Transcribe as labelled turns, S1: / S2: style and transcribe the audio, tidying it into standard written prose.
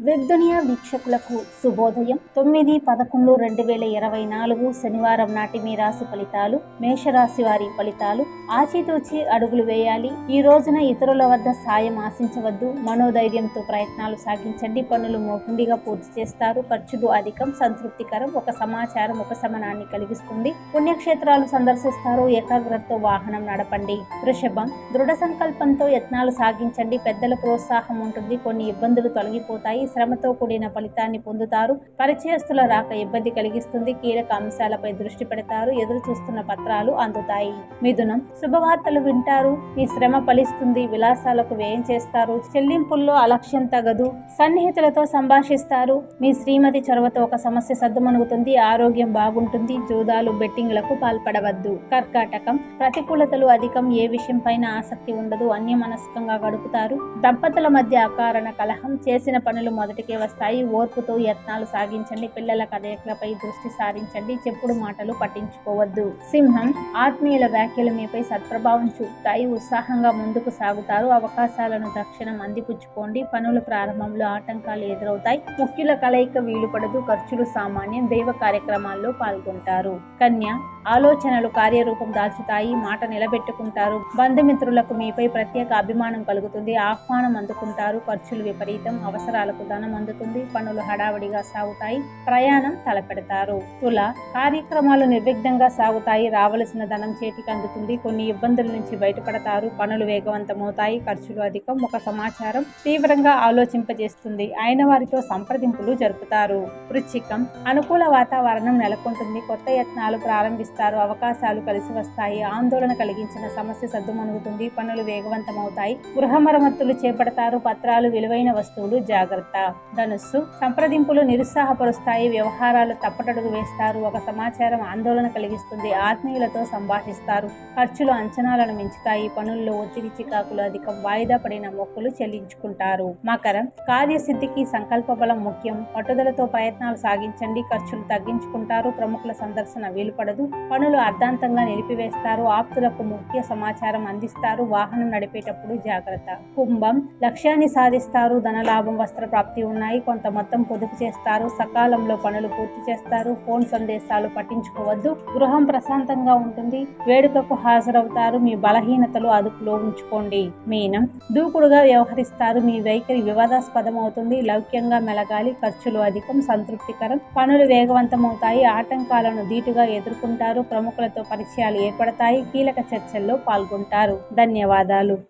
S1: Web దునియా వీక్షకులకు శుభోదయం. 9/11/2024 శనివారం నాటి మీ రాశి ఫలితాలు. మేషరాశి వారి ఫలితాలు. ఆచితూచి అడుగులు వేయాలి. ఈ రోజున ఇతరుల వద్ద సాయం ఆశించవద్దు. మనోధైర్యంతో ప్రయత్నాలు సాగించండి. పనులు మోకుండిగా పూర్తి చేస్తారు. ఖర్చులు అధికం. సంతృప్తికరం. ఒక సమాచారం ఉపశమనాన్ని కలిగిస్తుంది. పుణ్యక్షేత్రాలు సందర్శిస్తారు. ఏకాగ్రతతో వాహనం నడపండి. వృషభం. దృఢ సంకల్పంతో యత్నాలు సాగించండి. పెద్దల ప్రోత్సాహం ఉంటుంది. కొన్ని ఇబ్బందులు తొలగిపోతాయి. శ్రమతో కూడిన ఫలితాన్ని పొందుతారు. పరిచయస్తుల రాక ఇబ్బంది కలిగిస్తుంది. కీలక అంశాలపై దృష్టి పెడతారు. ఎదురు చూస్తున్న పత్రాలు అందుతాయి. మిథునం. శుభవార్తలు వింటారు. మీ శ్రమ ఫలిస్తుంది. విలాసాలకు వ్యయం చేస్తారు. చెల్లింపుల్లో అలక్ష్యం తగదు. సన్నిహితులతో సంభాషిస్తారు. మీ శ్రీమతి చొరవతో ఒక సమస్య సద్దుమణుగుతుంది. ఆరోగ్యం బాగుంటుంది. జూదాలు బెట్టింగ్లకు పాల్పడవద్దు. కర్కాటకం. ప్రతికూలతలు అధికం. ఏ విషయం పైన ఆసక్తి ఉండదు. అన్యమనస్కంగా గడుపుతారు. దంపతుల మధ్య అకారణ కలహం. చేసిన పనులు మొదటికే వస్తాయి. ఓర్పుతో యత్నాలు సాగించండి. పిల్లల కదలికలపై దృష్టి సారించండి. చెప్పుడు మాటలు పట్టించుకోవద్దు. సింహం. ఆత్మీయుల వ్యాఖ్యలు మీపై సత్ప్రభావం చూపుతాయి. ఉత్సాహంగా ముందుకు సాగుతారు. అవకాశాలను తక్షణం అందిపుచ్చుకోండి. పనుల ప్రారంభంలో ఆటంకాలు ఎదురవుతాయి. ముఖ్యుల కలయిక వీలుపడదు. ఖర్చులు సామాన్యం. దైవ కార్యక్రమాల్లో పాల్గొంటారు. కన్య. ఆలోచనలు కార్యరూపం దాల్చుతాయి. మాట నిలబెట్టుకుంటారు. బంధుమిత్రులకు మీపై ప్రత్యేక అభిమానం కలుగుతుంది. ఆహ్వానం అందుకుంటారు. ఖర్చులు విపరీతం. అవసరాలకు ధనం అందుతుంది. పనులు హడావడిగా సాగుతాయి. ప్రయాణం తలపెడతారు. తుల. కార్యక్రమాలు నిర్విఘ్నంగా సాగుతాయి. రావలసిన ధనం చేతికి అందుతుంది. కొన్ని ఇబ్బందుల నుంచి బయటపడతారు. పనులు వేగవంతమవుతాయి. ఖర్చులు అధికం. ఒక సమాచారం తీవ్రంగా ఆలోచింపజేస్తుంది. అయిన వారితో సంప్రదింపులు జరుపుతారు. వృశ్చికం. అనుకూల వాతావరణం నెలకొంటుంది. కొత్త యత్నాలు ప్రారంభిస్తారు. అవకాశాలు కలిసి వస్తాయి. ఆందోళన కలిగించిన సమస్య సద్దుమణుగుతుంది. పనులు వేగవంతమవుతాయి. గృహ మరమ్మతులు చేపడతారు. పత్రాలు విలువైన వస్తువులు జాగ్రత్త. ధనుస్సు. సంప్రదింపులు నిరుత్సాహపరుస్తాయి. వ్యవహారాలు తప్పటడుగు వేస్తారు. ఒక సమాచారం ఆందోళన కలిగిస్తుంది. ఆత్మీయులతో సంభాషిస్తారు. ఖర్చులు అంచనాలను మించుతాయి. పనుల్లో ఒత్తిడి చికాకులు అధికం. వాయిదా పడిన మొక్కులు చెల్లించుకుంటారు. మకరం. కార్యసిద్ధికి సంకల్ప బలం ముఖ్యం. పట్టుదలతో ప్రయత్నాలు సాగించండి. ఖర్చులు తగ్గించుకుంటారు. ప్రముఖుల సందర్శన వీలుపడదు. పనులు అర్ధాంతంగా నిలిపివేస్తారు. ఆప్తులకు ముఖ్య సమాచారం అందిస్తారు. వాహనం నడిపేటప్పుడు జాగ్రత్త. కుంభం. లక్ష్యాన్ని సాధిస్తారు. ధనలాభం వస్త్ర ప్రాప్తి ఉన్నాయి. కొంత మొత్తం పొదుపు చేస్తారు. సకాలంలో పనులు పూర్తి చేస్తారు. ఫోన్ సందేశాలు పట్టించుకోవద్దు. గృహం ప్రశాంతంగా ఉంటుంది. వేడుకకు హాజరవుతారు. మీ బలహీనతలు అదుపులో ఉంచుకోండి. మీనం. దూకుడుగా వ్యవహరిస్తారు. మీ వైఖరి వివాదాస్పదం అవుతుంది. లౌక్యంగా మెలగాలి. ఖర్చులు అధికం. సంతృప్తికరం. పనులు వేగవంతమవుతాయి. ఆటంకాలను ధీటుగా ఎదుర్కొంటారు. ప్రముఖులతో పరిచయాలు ఏర్పడతాయి. కీలక చర్చల్లో పాల్గొంటారు. ధన్యవాదాలు.